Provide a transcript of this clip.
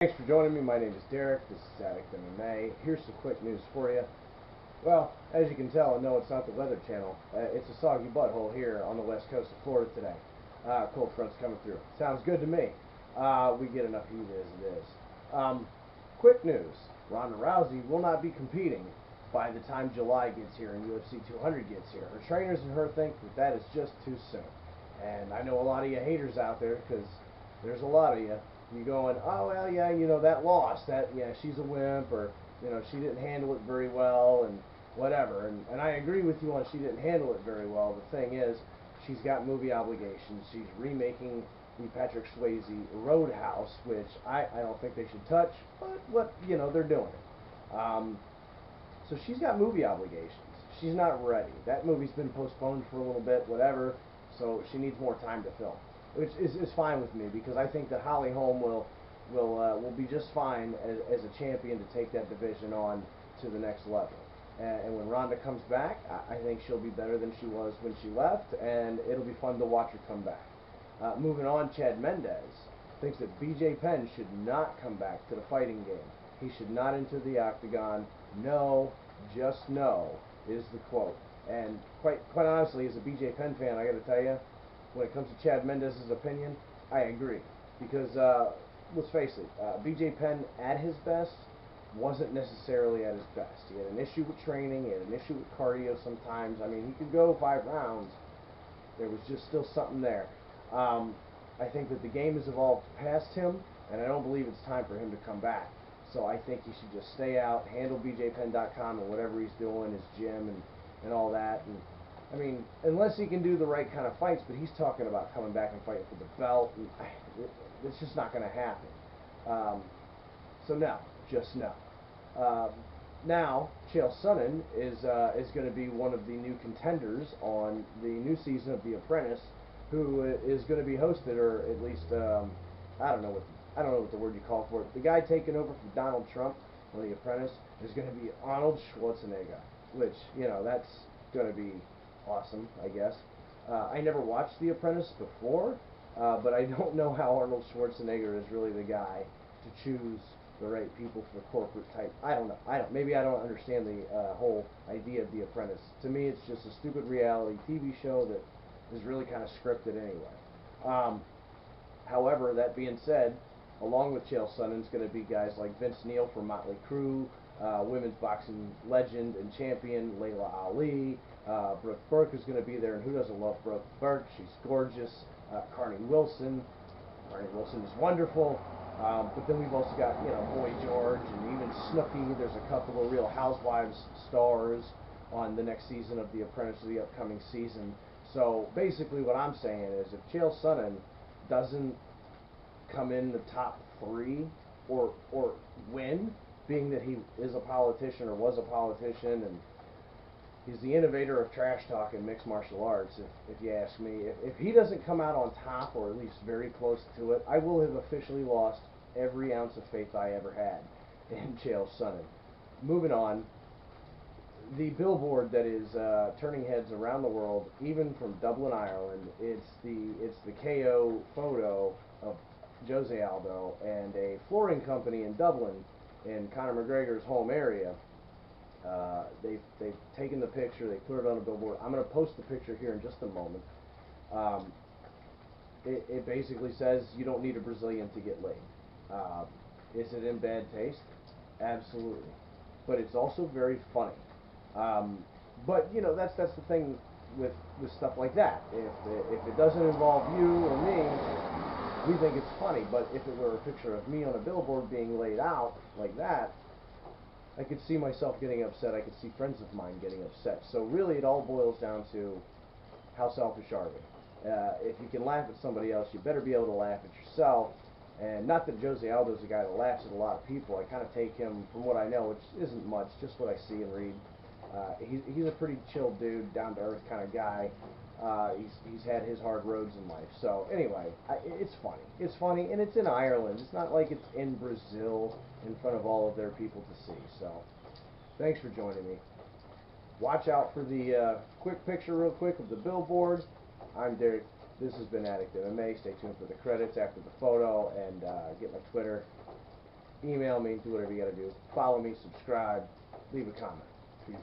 Thanks for joining me. My name is Derek. This is Addict MMA. Here's some quick news for you. Well, as you can tell, I know it's not the Weather Channel. It's a soggy butthole here on the west coast of Florida today. Cold front's coming through. Sounds good to me. We get enough heat as it is. Quick news. Ronda Rousey will not be competing by the time July gets here and UFC 200 gets here. Her trainers and her think that is just too soon. And I know a lot of you haters out there, because there's a lot of you. You going, oh well, yeah, that loss, yeah, she's a wimp, or she didn't handle it very well, and whatever. And I agree with you on she didn't handle it very well. The thing is, she's got movie obligations. She's remaking the Patrick Swayze Roadhouse, which I don't think they should touch, but they're doing it. So she's got movie obligations. She's not ready. That movie's been postponed for a little bit, whatever. So she needs more time to film, which is fine with me, because I think that Holly Holm will be just fine as a champion to take that division on to the next level. And when Ronda comes back, I think she'll be better than she was when she left, and it'll be fun to watch her come back. Moving on, Chad Mendez thinks that BJ Penn should not come back to the fighting game. He should not enter the octagon. No, just no, is the quote. And quite honestly, as a BJ Penn fan, I got to tell you, when it comes to Chad Mendez's opinion, I agree. Because, let's face it, BJ Penn at his best wasn't necessarily at his best. He had an issue with training, he had an issue with cardio sometimes. I mean, he could go 5 rounds. There was just still something there. I think that the game has evolved past him, and I don't believe it's time for him to come back. So I think he should just stay out, handle BJPenn.com and whatever he's doing, his gym and all that. And I mean, unless he can do the right kind of fights, but he's talking about coming back and fighting for the belt, and it's just not going to happen. So no, just no. Now, Chael Sonnen is going to be one of the new contenders on the new season of The Apprentice, who is going to be hosted, or at least I don't know what the word you call for it. The guy taking over from Donald Trump on The Apprentice is going to be Arnold Schwarzenegger, which that's going to be awesome, I guess. I never watched The Apprentice before, but I don't know how Arnold Schwarzenegger is really the guy to choose the right people for corporate type. I don't know. Maybe I don't understand the whole idea of The Apprentice. To me, it's just a stupid reality TV show that is really kind of scripted anyway. However, that being said, along with Chael Sonnen, it's going to be guys like Vince Neil from Motley Crue, women's boxing legend and champion Layla Ali. Brooke Burke is going to be there, and who doesn't love Brooke Burke? She's gorgeous. Carney Wilson. Carney Wilson is wonderful. But then we've also got, Boy George and even Snooki. There's a couple of Real Housewives stars on the next season of The Apprentice, the upcoming season. So basically what I'm saying is, if Chael Sonnen doesn't come in the top 3 or win, being that he is a politician or was a politician, and he's the innovator of trash talk in mixed martial arts, if you ask me. If he doesn't come out on top, or at least very close to it, I will have officially lost every ounce of faith I ever had in Chael Sonnen. Moving on, the Billboard that is turning heads around the world, even from Dublin, Ireland, it's the KO photo of Jose Aldo and a flooring company in Dublin, in Conor McGregor's home area. They've taken the picture, they put it on a billboard. I'm going to post the picture here in just a moment. It basically says you don't need a Brazilian to get laid. Is it in bad taste? Absolutely. But it's also very funny. But that's the thing with stuff like that. If it doesn't involve you or me, we think it's funny. But if it were a picture of me on a billboard being laid out like that, I could see myself getting upset. I could see friends of mine getting upset. So really, it all boils down to how selfish are we? If you can laugh at somebody else, you better be able to laugh at yourself. And not that Jose Aldo's a guy that laughs at a lot of people. I kind of take him, from what I know, which isn't much, just what I see and read. He's a pretty chill dude, down-to-earth kind of guy. He's had his hard roads in life. So anyway, it's funny. It's funny, and it's in Ireland. It's not like it's in Brazil in front of all of their people to see. So thanks for joining me. Watch out for the quick picture real quick of the billboard. I'm Derek. This has been Addict MMA. Stay tuned for the credits after the photo, and get my Twitter. email me, do whatever you got to do. Follow me, subscribe, leave a comment. Peace.